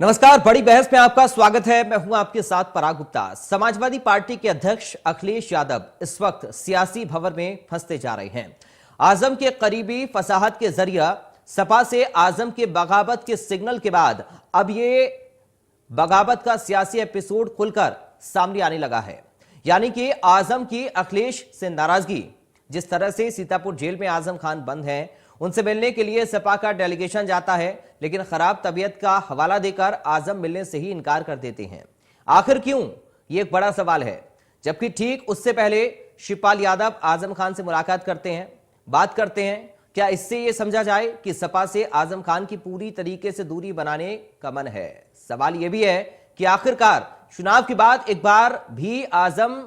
नमस्कार, बड़ी बहस में आपका स्वागत है। मैं हूं आपके साथ पराग गुप्ता। समाजवादी पार्टी के अध्यक्ष अखिलेश यादव इस वक्त सियासी भंवर में फंसते जा रहे हैं। आजम के करीबी फसाहत के जरिए सपा से आजम के बगावत के सिग्नल के बाद अब ये बगावत का सियासी एपिसोड खुलकर सामने आने लगा है। यानी कि आजम की अखिलेश से नाराजगी, जिस तरह से सीतापुर जेल में आजम खान बंद हैं, उनसे मिलने के लिए सपा का डेलीगेशन जाता है, लेकिन खराब तबीयत का हवाला देकर आजम मिलने से ही इनकार कर देते हैं। आखिर क्यों, ये एक बड़ा सवाल है। जबकि ठीक उससे पहले शिवपाल यादव आजम खान से मुलाकात करते हैं, बात करते हैं। क्या इससे यह समझा जाए कि सपा से आजम खान की पूरी तरीके से दूरी बनाने का मन है? सवाल यह भी है कि आखिरकार चुनाव के बाद एक बार भी आजम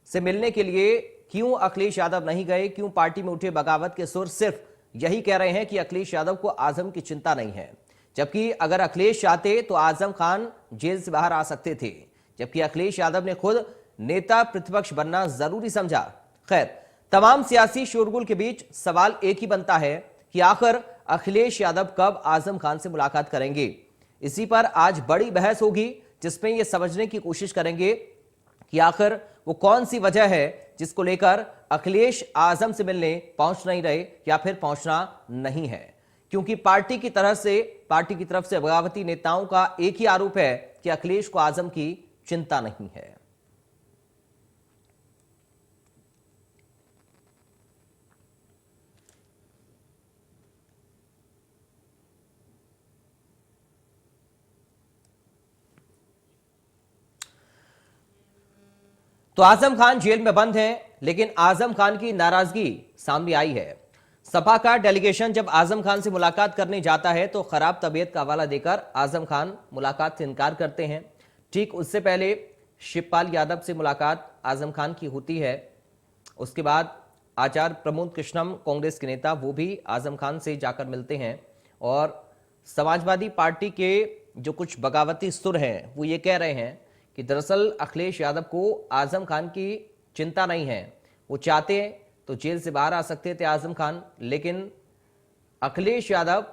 से मिलने के लिए क्यों अखिलेश यादव नहीं गए? क्यों पार्टी में उठे बगावत के सुर सिर्फ यही कह रहे हैं कि अखिलेश यादव को आजम की चिंता नहीं है, जबकि अगर अखिलेश चाहते तो आजम खान जेल से बाहर आ सकते थे। जबकि अखिलेश यादव ने खुद नेता प्रतिपक्ष बनना जरूरी समझा। खैर, तमाम सियासी शोरगुल के बीच सवाल एक ही बनता है कि आखिर अखिलेश यादव कब आजम खान से मुलाकात करेंगे। इसी पर आज बड़ी बहस होगी, जिसमें यह समझने की कोशिश करेंगे कि आखिर वो कौन सी वजह है जिसको लेकर अखिलेश आजम से मिलने पहुंच नहीं रहे या फिर पहुंचना नहीं है। क्योंकि पार्टी की तरफ से बगावती नेताओं का एक ही आरोप है कि अखिलेश को आजम की चिंता नहीं है। तो आजम खान जेल में बंद हैं, लेकिन आजम खान की नाराजगी सामने आई है। सपा का डेलीगेशन जब आजम खान से मुलाकात करने जाता है तो खराब तबीयत का हवाला देकर आजम खान मुलाकात से इनकार करते हैं। ठीक उससे पहले शिवपाल यादव से मुलाकात आजम खान की होती है। उसके बाद आचार्य प्रमोद कृष्णम, कांग्रेस के नेता, वो भी आजम खान से जाकर मिलते हैं। और समाजवादी पार्टी के जो कुछ बगावती सुर हैं वो ये कह रहे हैं कि दरअसल अखिलेश यादव को आजम खान की चिंता नहीं है। वो चाहते तो जेल से बाहर आ सकते थे आजम खान, लेकिन अखिलेश यादव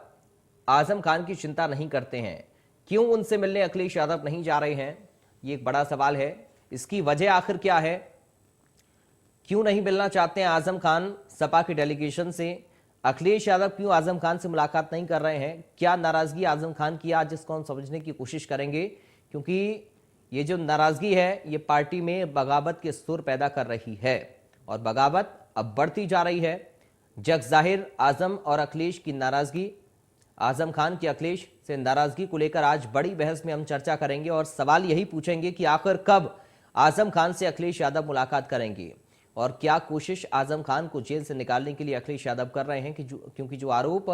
आजम खान की चिंता नहीं करते हैं। क्यों उनसे मिलने अखिलेश यादव नहीं जा रहे हैं, ये एक बड़ा सवाल है। इसकी वजह आखिर क्या है? क्यों नहीं मिलना चाहते हैं आजम खान सपा के डेलीगेशन से? अखिलेश यादव क्यों आजम खान से मुलाकात नहीं कर रहे हैं? क्या नाराजगी आजम खान की, आज इसको हम समझने की कोशिश करेंगे। क्योंकि ये जो नाराजगी है, ये पार्टी में बगावत के सुर पैदा कर रही है और बगावत अब बढ़ती जा रही है। जग जाहिर आजम और अखिलेश की नाराजगी, आजम खान की अखिलेश से नाराजगी को लेकर आज बड़ी बहस में हम चर्चा करेंगे और सवाल यही पूछेंगे कि आखिर कब आजम खान से अखिलेश यादव मुलाकात करेंगे और क्या कोशिश आजम खान को जेल से निकालने के लिए अखिलेश यादव कर रहे हैं। क्योंकि जो आरोप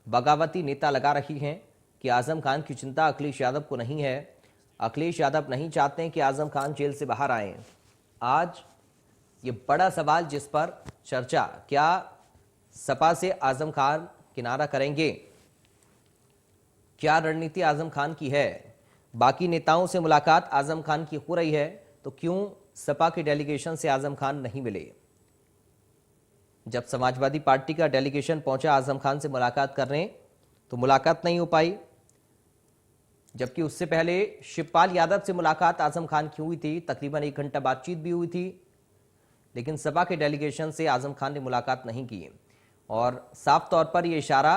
बगावती नेता लगा रही हैं कि आजम खान की चिंता अखिलेश यादव को नहीं है, अखिलेश यादव नहीं चाहते हैं कि आजम खान जेल से बाहर आए। आज ये बड़ा सवाल जिस पर चर्चा, क्या सपा से आजम खान किनारा करेंगे? क्या रणनीति आजम खान की है? बाकी नेताओं से मुलाकात आजम खान की हो रही है, तो क्यों सपा के डेलीगेशन से आजम खान नहीं मिले? जब समाजवादी पार्टी का डेलीगेशन पहुंचा आजम खान से मुलाकात करने, तो मुलाकात नहीं हो पाई। जबकि उससे पहले शिवपाल यादव से मुलाकात आजम खान की हुई थी, तकरीबन 1 घंटा बातचीत भी हुई थी, लेकिन सपा के डेलीगेशन से आजम खान ने मुलाकात नहीं की। और साफ तौर पर यह इशारा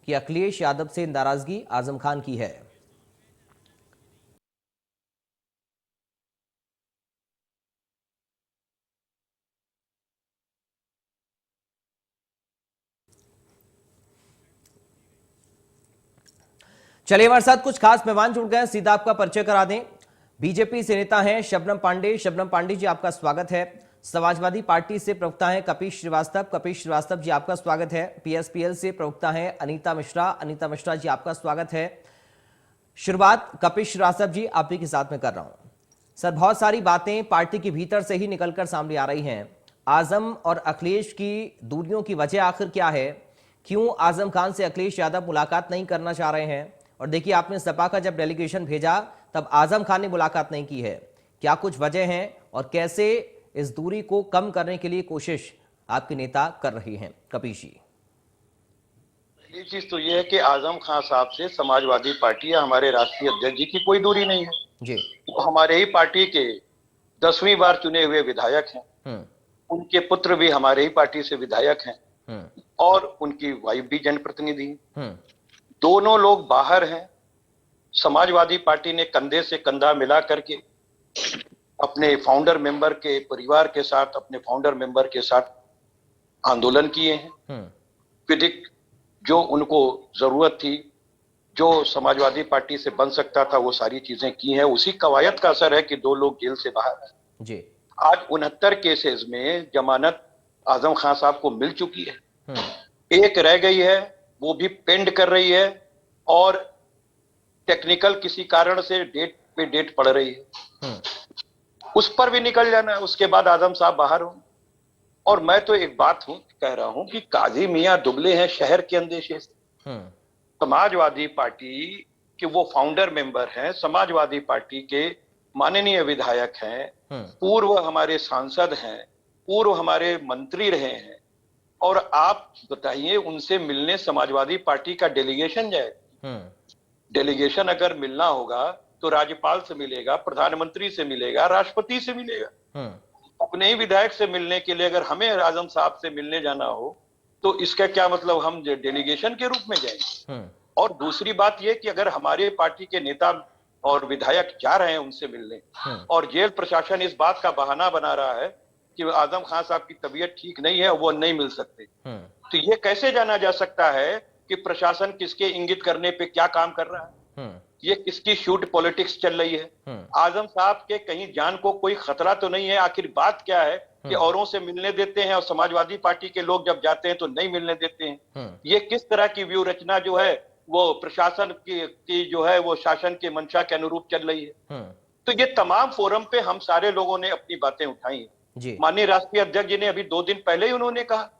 कि अखिलेश यादव से नाराजगी आजम खान की है। चलिए, हमारे साथ कुछ खास मेहमान जुड़ गए हैं, सीधा आपका परिचय करा दें। बीजेपी से नेता हैं शबनम पांडे। शबनम पांडे जी, आपका स्वागत है। समाजवादी पार्टी से प्रवक्ता हैं कपिश श्रीवास्तव। कपिश श्रीवास्तव जी, आपका स्वागत है। पीएसपीएल से प्रवक्ता हैं अनीता मिश्रा। अनीता मिश्रा जी, आपका स्वागत है। शुरुआत कपिश श्रीवास्तव जी आप ही के साथ में कर रहा हूं। सर, बहुत सारी बातें पार्टी के भीतर से ही निकलकर सामने आ रही हैं। आजम और अखिलेश की दूरियों की वजह आखिर क्या है? क्यों आजम खान से अखिलेश यादव मुलाकात नहीं करना चाह रहे हैं? और देखिए, आपने सपा का जब डेलीगेशन भेजा तब आजम खान ने मुलाकात नहीं की है। क्या कुछ वजह हैं और कैसे इस दूरी को कम करने के लिए कोशिश आपके नेता कर रही हैं? कपिश जी। एक चीज तो ये है कि आजम खान साहब से समाजवादी पार्टी या हमारे राष्ट्रीय अध्यक्ष जी की कोई दूरी नहीं है। जी। वो हमारे ही पार्टी के 10वीं बार चुने हुए विधायक हैं। उनके पुत्र भी हमारे ही पार्टी से विधायक हैं और उनकी वाइफ भी जनप्रतिनिधि है। दोनों लोग बाहर हैं। समाजवादी पार्टी ने कंधे से कंधा मिला करके अपने फाउंडर मेंबर के परिवार के साथ, अपने फाउंडर मेंबर के साथ आंदोलन किए हैं। विधिक जो उनको जरूरत थी, जो समाजवादी पार्टी से बन सकता था, वो सारी चीजें की हैं। उसी कवायद का असर है कि 2 लोग जेल से बाहर हैं। जी। आज 69 केसेस में जमानत आजम खान साहब को मिल चुकी है। एक रह गई है, वो भी पेंड कर रही है और टेक्निकल किसी कारण से डेट पे डेट पड़ रही है। उस पर भी निकल जाना है, उसके बाद आजम साहब बाहर हो। और मैं तो एक बात कह रहा हूं कि काजी मियां दुबले हैं शहर के अंदेशे से। समाजवादी पार्टी के वो फाउंडर मेंबर हैं, समाजवादी पार्टी के माननीय विधायक हैं, पूर्व हमारे सांसद हैं, पूर्व हमारे मंत्री रहे हैं। और आप बताइए, उनसे मिलने समाजवादी पार्टी का डेलीगेशन जाए। डेलीगेशन अगर मिलना होगा तो राज्यपाल से मिलेगा, प्रधानमंत्री से मिलेगा, राष्ट्रपति से मिलेगा। अपने ही विधायक से मिलने के लिए अगर हमें आजम साहब से मिलने जाना हो तो इसका क्या मतलब हम डेलीगेशन के रूप में जाएंगे? और दूसरी बात यह कि अगर हमारे पार्टी के नेता और विधायक जा रहे हैं उनसे मिलने और जेल प्रशासन इस बात का बहाना बना रहा है कि आजम खान साहब की तबीयत ठीक नहीं है, वो नहीं मिल सकते, तो ये कैसे जाना जा सकता है कि प्रशासन किसके इंगित करने पे क्या काम कर रहा है? ये किसकी शूट पॉलिटिक्स चल रही है? आजम साहब के कहीं जान को कोई खतरा तो नहीं है? आखिर बात क्या है कि औरों से मिलने देते हैं और समाजवादी पार्टी के लोग जब जाते हैं तो नहीं मिलने देते हैं? ये किस तरह की व्यू रचना जो है वो प्रशासन की जो है वो शासन के मंशा के अनुरूप चल रही है? तो ये तमाम फोरम पे हम सारे लोगों ने अपनी बातें उठाई। माननीय राष्ट्रीय अध्यक्ष जी ने अभी 2 दिन पहले ही उन्होंने कहा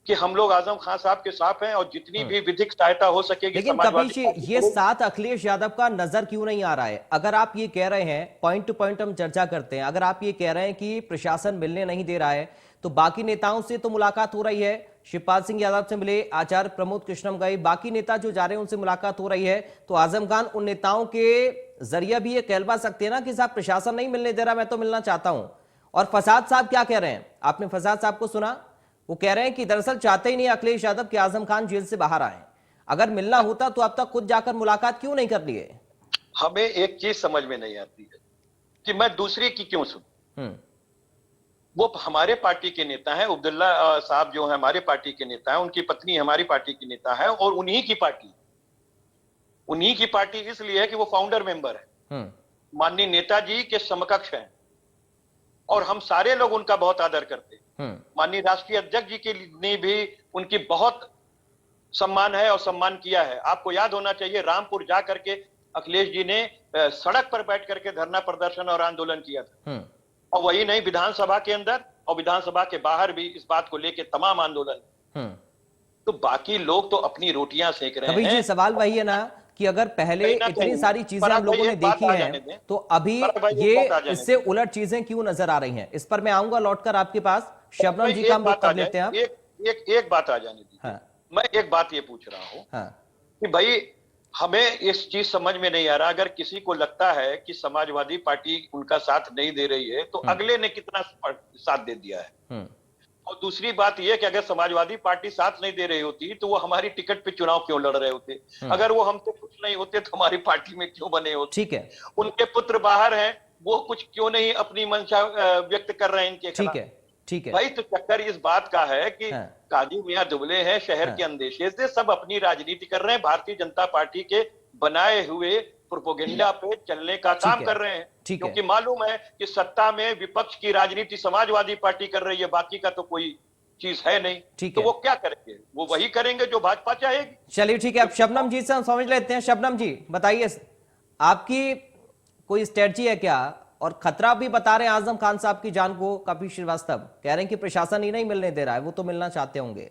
कि हम लोग आजम खान साहब के साथ हैं और जितनी भी विधिक सहायता हो सकेगी। लेकिन कपिल जी, ये साथ अखिलेश यादव का नजर क्यों नहीं आ रहा है? अगर आप ये कह रहे हैं, पॉइंट टू पॉइंट हम चर्चा करते हैं, अगर आप ये कह रहे हैं कि प्रशासन मिलने नहीं दे रहा है तो बाकी नेताओं से तो मुलाकात हो रही है। शिवपाल सिंह यादव से मिले, आचार्य प्रमोद कृष्णम गए, बाकी नेता जो जा रहे हैं उनसे मुलाकात हो रही है। तो आजम खान उन नेताओं के जरिए भी ये कहलवा सकते हैं ना कि साहब प्रशासन नहीं मिलने दे रहा, मैं तो मिलना चाहता हूं। और फसाद साहब क्या कह रहे हैं? आपने फसाद साहब को सुना? वो कह रहे हैं कि दरअसल चाहते ही नहीं अखिलेश यादव कि आजम खान जेल से बाहर आए। अगर मिलना होता तो अब तक खुद जाकर मुलाकात क्यों नहीं कर लिए? हमें एक चीज समझ में नहीं आती है कि मैं दूसरे की क्यों सुनूं। वो हमारे पार्टी के नेता हैं, अब्दुल्ला साहब जो है हमारे पार्टी के नेता हैं, उनकी पत्नी हमारी पार्टी की नेता है और उन्हीं की पार्टी इसलिए है कि वो फाउंडर मेंबर है, माननीय नेताजी के समकक्ष हैं और हम सारे लोग उनका बहुत आदर करते हैं। माननीय राष्ट्रीय अध्यक्ष जी के लिए भी उनकी बहुत सम्मान है और सम्मान किया है। आपको याद होना चाहिए, रामपुर जा करके अखिलेश जी ने सड़क पर बैठ करके धरना प्रदर्शन और आंदोलन किया था। और वही नहीं, विधानसभा के अंदर और विधानसभा के बाहर भी इस बात को लेकर तमाम आंदोलन। तो बाकी लोग तो अपनी रोटियां सेक रहे हैं। जी, सवाल वही है ना कि अगर पहले इतनी सारी चीजें हम लोगों ने देखी हैं तो अभी ये इससे उलट चीजें क्यों नजर आ रही हैं? इस पर मैं आऊंगा लौटकर आपके पास। शबनम जी का हम बात कर लेते हैं। एक बात आ जाने दीजिए। हाँ। मैं एक बात ये पूछ रहा हूं। हाँ। कि भाई हमें इस चीज समझ में नहीं आ रहा, अगर किसी को लगता है कि समाजवादी पार्टी उनका साथ नहीं दे रही है तो अगले ने कितना साथ दे दिया है। और दूसरी बात यह कि अगर समाजवादी पार्टी साथ नहीं दे रही होती तो वो हमारी टिकट पे चुनाव क्यों लड़ रहे होते? अगर वो हमसे कुछ नहीं होते तो हमारी पार्टी में क्यों बने होते? ठीक है। उनके पुत्र बाहर हैं, वो कुछ क्यों नहीं अपनी मंशा व्यक्त कर रहे हैं इनके खिलाफ? ठीक है भाई, तो चक्कर इस बात का है कि काजी मियां दुबले हैं शहर के अंदेशे से, सब अपनी राजनीति कर रहे हैं, भारतीय जनता पार्टी के बनाए हुए प्रोपोगेंडा पे चलने का काम कर रहे हैं, क्योंकि मालूम है कि सत्ता में विपक्ष की राजनीति समाजवादी पार्टी कर रही है, बाकी का तो कोई चीज है नहीं। तो वो क्या करेंगे? वो वही करेंगे जो भाजपा चाहेगी। चलिए ठीक है, अब शबनम जी से हम समझ लेते हैं। शबनम जी बताइए, आपकी कोई स्ट्रेटजी है क्या? और खतरा भी बता रहे हैं आजम खान साहब की जान को। कपिल श्रीवास्तव कह रहे हैं कि प्रशासन ही नहीं मिलने दे रहा है, वो तो मिलना चाहते होंगे।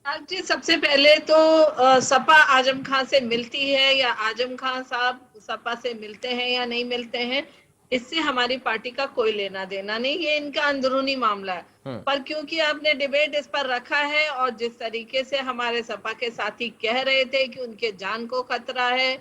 जी, सबसे पहले तो सपा आजम खान से मिलती है या आजम खान साहब सपा से मिलते हैं या नहीं मिलते हैं, इससे हमारी पार्टी का कोई लेना देना नहीं, ये इनका अंदरूनी मामला है। पर क्योंकि आपने डिबेट इस पर रखा है और जिस तरीके से हमारे सपा के साथी कह रहे थे कि उनके जान को खतरा है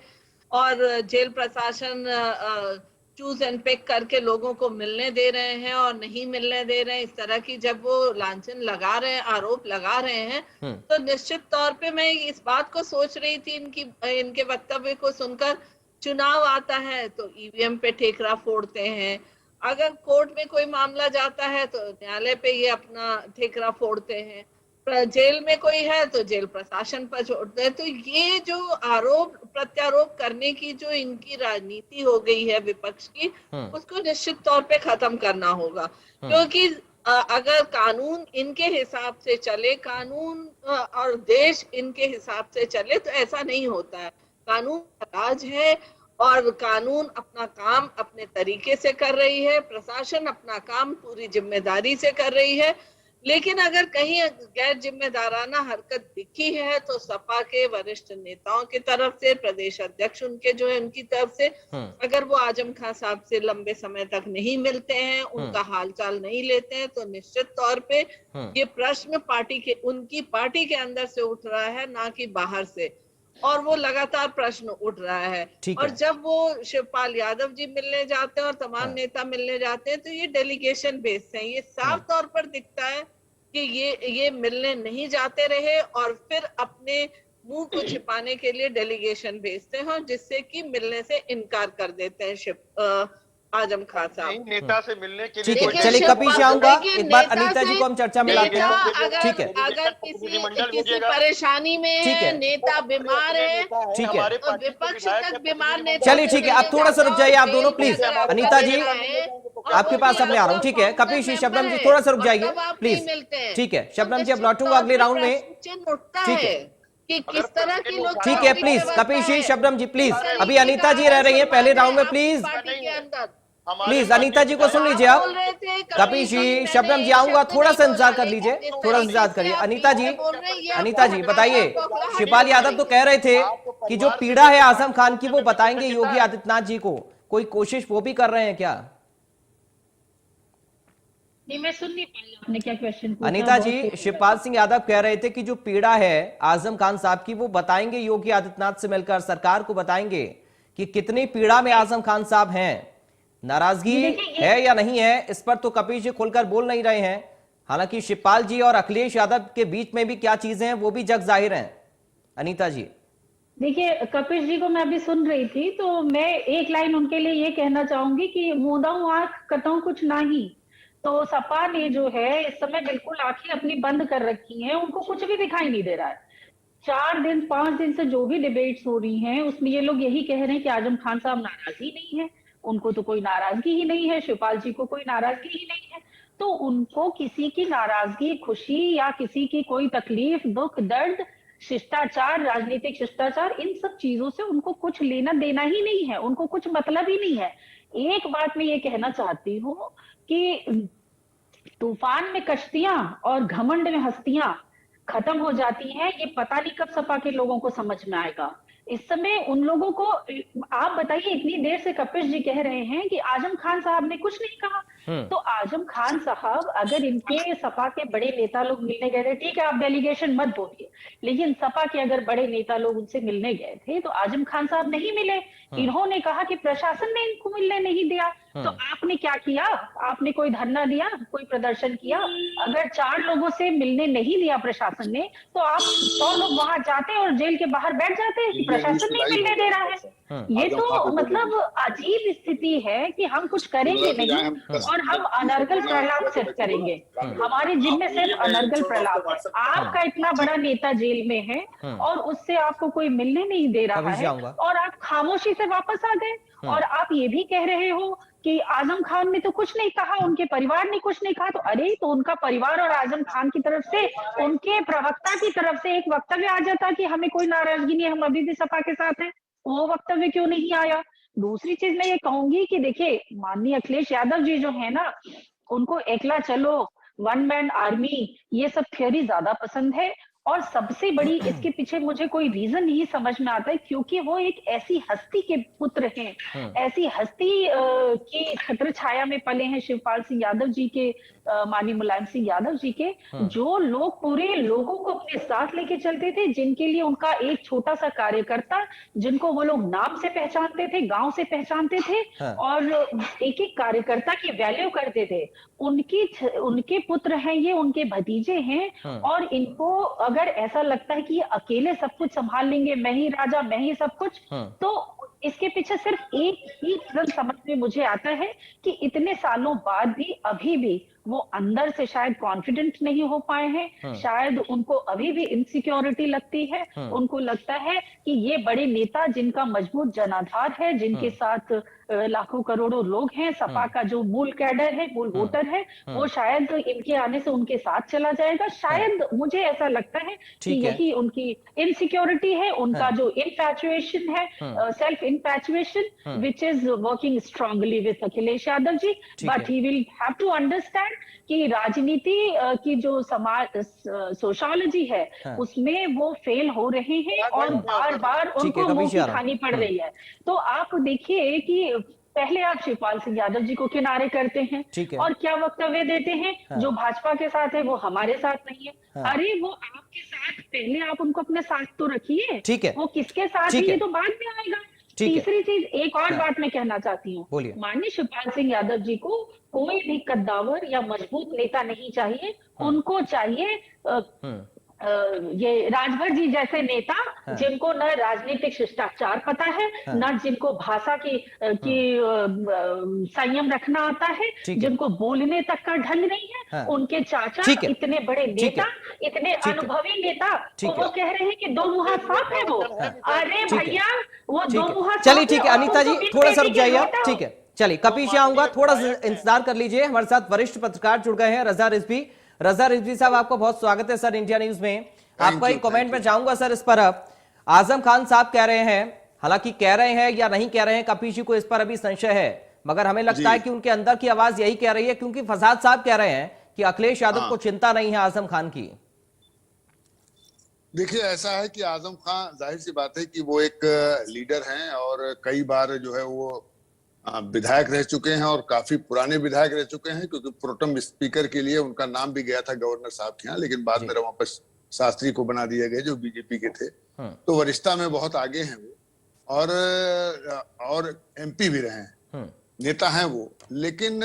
और जेल प्रशासन चूज एंड पिक करके लोगों को मिलने दे रहे हैं और नहीं मिलने दे रहे हैं, इस तरह की जब वो लांछन लगा रहे हैं, आरोप लगा रहे हैं, तो निश्चित तौर पे मैं इस बात को सोच रही थी इनके वक्तव्य को सुनकर, चुनाव आता है तो ईवीएम पे ठेकरा फोड़ते हैं, अगर कोर्ट में कोई मामला जाता है तो न्यायालय पे ये अपना ठेकरा फोड़ते हैं, जेल में कोई है तो जेल प्रशासन पर छोड़ते हैं। तो ये जो आरोप प्रत्यारोप करने की जो इनकी राजनीति हो गई है विपक्ष की, उसको निश्चित तौर पे खत्म करना होगा। क्योंकि अगर कानून इनके हिसाब से चले, कानून और देश इनके हिसाब से चले, तो ऐसा नहीं होता है। कानून राज है और कानून अपना काम अपने तरीके से कर रही है, प्रशासन अपना काम पूरी जिम्मेदारी से कर रही है। लेकिन अगर कहीं गैर जिम्मेदाराना हरकत दिखी है तो सपा के वरिष्ठ नेताओं की तरफ से, प्रदेश अध्यक्ष उनके जो है उनकी तरफ से, अगर वो आजम खान साहब से लंबे समय तक नहीं मिलते हैं, उनका हालचाल नहीं लेते हैं, तो निश्चित तौर पे ये प्रश्न उनकी पार्टी के अंदर से उठ रहा है, ना कि बाहर से, और वो लगातार प्रश्न उठ रहा है। और जब वो शिवपाल यादव जी मिलने जाते हैं और तमाम नेता मिलने जाते हैं तो ये डेलीगेशन बेस्ड है, ये साफ तौर पर दिखता है कि ये मिलने नहीं जाते रहे और फिर अपने मुंह को छिपाने के लिए डेलीगेशन भेजते हैं और जिससे कि मिलने से इनकार कर देते हैं आजम खान साहब। नेता से मिलने के लिए ठीक है, चलिए कपीश आऊंगा, एक बार अनीता जी को हम चर्चा में लाते हैं। ठीक है, अगर किसी परेशानी में है, नेता बीमार है, ठीक है, विपक्ष तक बीमार नेता, चलिए ठीक है, आप थोड़ा सा रुक जाइए आप दोनों प्लीज। अनीता जी आपके पास अब मैं आ रहा हूँ, ठीक है। कपीश जी, शबनम जी थोड़ा सा रुक जाइए प्लीज, ठीक है। शबनम जी अब लौटूंगा अगले राउंड में, ठीक है, कि किस तरह के लोग, ठीक है, प्लीज कपीश जी, शबनम जी प्लीज, अभी अनीता जी रह रही है पहले राउंड में, प्लीज प्लीज अनीता जी को सुन लीजिए आप। कपीश जी, शबनम जी आऊंगा, थोड़ा सा इंतजार कर लीजिए, थोड़ा सा इंतजार करिए। अनीता जी बताइए, शिवपाल यादव तो कह रहे थे कि जो पीड़ा है आजम खान की वो बताएंगे योगी आदित्यनाथ जी को, कोई कोशिश वो भी कर रहे हैं क्या? नहीं, मैं सुन नहीं पाई, आपने क्या क्वेश्चन पूछा? अनीता जी, शिवपाल सिंह यादव कह रहे थे कि जो पीड़ा है आजम खान साहब की वो बताएंगे योगी आदित्यनाथ से मिलकर, सरकार को बताएंगे कि कितनी पीड़ा में आजम खान साहब हैं, नाराजगी है या नहीं है, इस पर तो कपीश जी खुलकर बोल नहीं रहे हैं। हालांकि शिवपाल जी और अखिलेश यादव के बीच में भी क्या चीजें हैं वो भी जग जाहिर हैं। अनीता जी देखिए, कपिश जी को मैं अभी सुन रही थी तो मैं एक लाइन उनके लिए ये कहना चाहूंगी कि मोदाऊ आंख कतऊ कुछ नहीं, तो सपा ने जो है इस समय बिल्कुल आंखें अपनी बंद कर रखी हैं, उनको कुछ भी दिखाई नहीं दे रहा है। 4-5 दिन से जो भी डिबेट्स हो रही हैं उसमें ये लोग यही कह रहे हैं कि आजम खान साहब नाराज ही नहीं है, उनको तो कोई नाराजगी ही नहीं है, शिवपाल जी को कोई नाराजगी ही नहीं है। तो उनको किसी की नाराजगी, खुशी या किसी की कोई तकलीफ, दुख, दर्द, शिष्टाचार, राजनीतिक शिष्टाचार, इन सब चीजों से उनको कुछ लेना देना ही नहीं है, उनको कुछ मतलब ही नहीं है। एक बात मैं ये कहना चाहती हूँ कि तूफान में कश्तियां और घमंड में हस्तियां खत्म हो जाती हैं, ये पता नहीं कब सपा के लोगों को समझ में आएगा। इस समय उन लोगों को, आप बताइए, इतनी देर से कपिश जी कह रहे हैं कि आजम खान साहब ने कुछ नहीं कहा, तो आजम खान साहब अगर इनके सपा के बड़े नेता लोग मिलने गए थे, ठीक है आप डेलीगेशन मत बोलिए, लेकिन सपा के अगर बड़े नेता लोग उनसे मिलने गए थे तो आजम खान साहब नहीं मिले। इन्होंने कहा कि प्रशासन ने इनको मिलने नहीं दिया, तो आपने क्या किया? आपने कोई धरना दिया, कोई प्रदर्शन किया? अगर 4 लोगों से मिलने नहीं दिया प्रशासन ने तो आप 100 लोग वहां जाते और जेल के बाहर बैठ जाते कि प्रशासन नहीं मिलने दे रहा है। ये तो मतलब अजीब स्थिति है कि हम कुछ करेंगे नहीं और हम अनर्गल प्रलाप सेट करेंगे, हमारे जिम्मे सिर्फ अनर्गल प्रलाप है। आपका इतना बड़ा नेता जेल में है और उससे आपको कोई मिलने नहीं दे रहा है और आप खामोशी से वापस आ गए, और आप ये भी कह रहे हो कि आजम खान ने तो कुछ नहीं कहा, उनके परिवार ने कुछ नहीं कहा। तो अरे, तो उनका परिवार और आजम खान की तरफ से, उनके प्रवक्ता की तरफ से एक वक्तव्य आ जाता कि हमें कोई नाराजगी नहीं, हम अभी भी सपा के साथ हैं, वो वक्तव्य क्यों नहीं आया? दूसरी चीज मैं ये कहूंगी कि देखिए, माननीय अखिलेश यादव जी जो है ना, उनको एकला चलो, वन मैन आर्मी, ये सब थियोरी ज्यादा पसंद है और सबसे बड़ी इसके पीछे मुझे कोई रीजन नहीं समझ में आता है, क्योंकि वो एक ऐसी हस्ती के पुत्र हैं, ऐसी हस्ती की छत्र छाया में पले हैं, शिवपाल सिंह यादव जी के, माननीय मुलायम सिंह यादव जी के, जो लोग पूरे लोगों को अपने साथ लेके चलते थे, जिनके लिए उनका एक छोटा सा कार्यकर्ता, जिनको वो लोग नाम से पहचानते थे, गांव से पहचानते थे, और एक एक कार्यकर्ता की वैल्यू करते थे। उनके पुत्र हैं ये, उनके भतीजे हैं, और इनको अगर ऐसा लगता है कि ये अकेले सब कुछ संभाल लेंगे, मैं ही राजा, मैं ही सब कुछ, तो इसके पीछे सिर्फ एक ही रीजन समझ में मुझे आता है कि इतने सालों बाद भी अभी भी वो अंदर से शायद कॉन्फिडेंट नहीं हो पाए हैं, शायद उनको अभी भी इनसिक्योरिटी लगती है, उनको लगता है कि ये बड़े नेता जिनका मजबूत जनाधार है, जिनके साथ लाखों करोड़ों लोग हैं, सपा का जो मूल कैडर है, मूल वोटर है, वो शायद इनके आने से उनके साथ चला जाएगा। शायद मुझे ऐसा लगता है कि यही उनकी इनसिक्योरिटी है, उनका जो इनफैचुएशन है, self infatuation, which is working strongly with Akhilesh Yadav ji, but he will have to understand कि राजनीति की जो समाज सोशोलॉजी है, उसमें वो फेल हो रहे हैं और बार बार उनको मुंह की खानी पड़ रही है। तो आप देखिए कि पहले आप शिवपाल सिंह यादव जी को किनारे करते हैं और क्या वक्तव्य देते हैं, जो भाजपा के साथ है वो हमारे साथ नहीं है। अरे वो आपके साथ, पहले आप उनको अपने साथ तो रखिए, वो किसके साथ है ये तो बाद में आएगा। तीसरी चीज, एक और बात मैं कहना चाहती हूँ, माननीय शिवपाल सिंह यादव जी को कोई भी कद्दावर या मजबूत नेता नहीं चाहिए, उनको चाहिए ये राजभर जी जैसे नेता, जिनको न राजनीतिक शिष्टाचार पता है, न जिनको भाषा की संयम रखना आता है, जिनको बोलने तक का ढंग नहीं है। उनके चाचा इतने बड़े नेता, इतने अनुभवी नेता, तो वो कह रहे हैं कि दो मुहा साफ है वो। अरे भैया, वो दो मुहा। चलिए ठीक है अनीता जी, थोड़ा सा रुक जाइए आप। ठीक है, चलिए कपीश आऊंगा, थोड़ा सा इंतजार कर लीजिए। हमारे साथ वरिष्ठ पत्रकार जुड़ गए हैं, रजा रिजवी। रजा रिजवी साहब, आपका बहुत स्वागत है सर इंडिया न्यूज में। आपका एक कमेंट में चाहूंगा सर इस पर। आजम खान साहब कह रहे हैं, हालांकि कह रहे हैं या नहीं कह रहे हैं, कपीश जी को इस पर अभी संशय है, मगर हमें लगता है कि उनके अंदर की आवाज यही कह रही है, क्योंकि फसाद साहब कह रहे हैं कि अखिलेश यादव को चिंता नहीं है आजम खान की। देखिए, ऐसा है कि आजम खान, जाहिर सी बात है कि वो एक लीडर हैं और कई बार जो है वो विधायक रह चुके हैं और काफी पुराने विधायक रह चुके हैं, क्योंकि प्रोटेम स्पीकर के लिए उनका नाम भी गया था गवर्नर साहब के यहाँ, लेकिन बाद में रमापति शास्त्री को बना दिया गया जो बीजेपी के थे। तो वरिष्ठता में बहुत आगे हैं वो, और एमपी भी रहे हैं, नेता हैं वो। लेकिन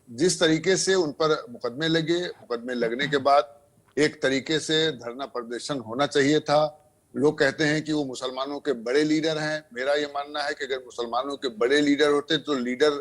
जिस तरीके से उन पर मुकदमे लगे, मुकदमे लगने के बाद एक तरीके से धरना प्रदर्शन होना चाहिए था। लोग कहते हैं कि वो मुसलमानों के बड़े लीडर हैं। मेरा ये मानना है कि अगर मुसलमानों के बड़े लीडर होते तो लीडर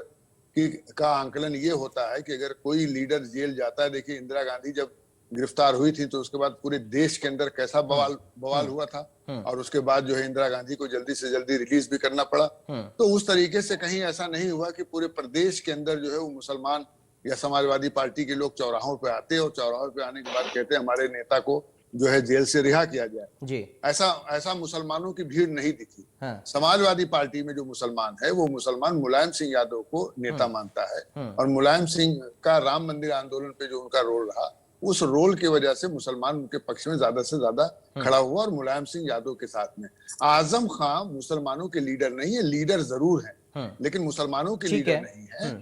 का आंकलन ये होता है कि अगर कोई लीडर जेल जाता है, देखिए इंदिरा गांधी जब गिरफ्तार हुई थी तो उसके बाद पूरे देश के अंदर कैसा बवाल हुआ था, और उसके बाद जो है इंदिरा गांधी को जल्दी से जल्दी रिलीज भी करना पड़ा। तो उस तरीके से कहीं ऐसा नहीं हुआ कि पूरे प्रदेश के अंदर जो है वो मुसलमान या समाजवादी पार्टी के लोग चौराहों पे आते और चौराहों पे आने के बाद कहते हमारे नेता को जो है जेल से रिहा किया जाए जी। ऐसा मुसलमानों की भीड़ नहीं दिखी। समाजवादी पार्टी में जो मुसलमान है वो मुसलमान मुलायम सिंह यादव को नेता मानता है, और मुलायम सिंह का राम मंदिर आंदोलन पे जो उनका रोल रहा, उस रोल की वजह से मुसलमान उनके पक्ष में ज्यादा से ज्यादा खड़ा हुआ और मुलायम सिंह यादव के साथ में। आजम खान मुसलमानों के लीडर नहीं है, लीडर जरूर है लेकिन मुसलमानों के लीडर नहीं है।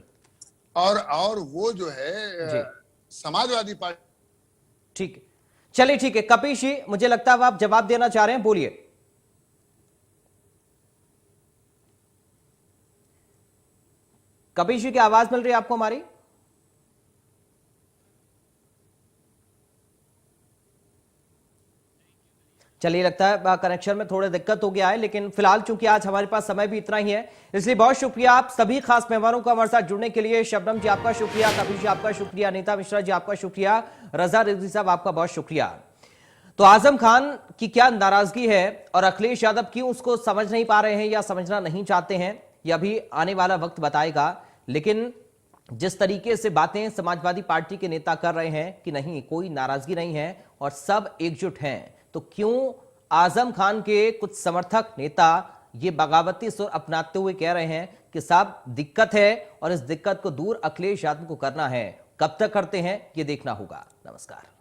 और वो जो है समाजवादी पार्टी। ठीक है, चलिए ठीक है कपीश जी, मुझे लगता है आप जवाब देना चाह रहे हैं, बोलिए। कपीश जी की आवाज मिल रही है आपको हमारी? चलिए, लगता है कनेक्शन में थोड़ी दिक्कत हो गया है, लेकिन फिलहाल चूंकि आज हमारे पास समय भी इतना ही है, इसलिए बहुत शुक्रिया आप सभी खास मेहमानों का हमारे साथ जुड़ने के लिए। शबनम जी आपका शुक्रिया, कपीश जी आपका शुक्रिया, अनीता मिश्रा जी आपका शुक्रिया, रजा रिजवी साहब आपका बहुत शुक्रिया। तो आजम खान की क्या नाराजगी है और अखिलेश यादव क्यों उसको समझ नहीं पा रहे हैं या समझना नहीं चाहते हैं, यह भी आने वाला वक्त बताएगा। लेकिन जिस तरीके से बातें समाजवादी पार्टी के नेता कर रहे हैं कि नहीं कोई नाराजगी नहीं है और सब एकजुट हैं, तो क्यों आजम खान के कुछ समर्थक नेता ये बगावती सुर अपनाते हुए कह रहे हैं कि साहब दिक्कत है और इस दिक्कत को दूर अखिलेश यादव को करना है। कब तक करते हैं ये देखना होगा। नमस्कार।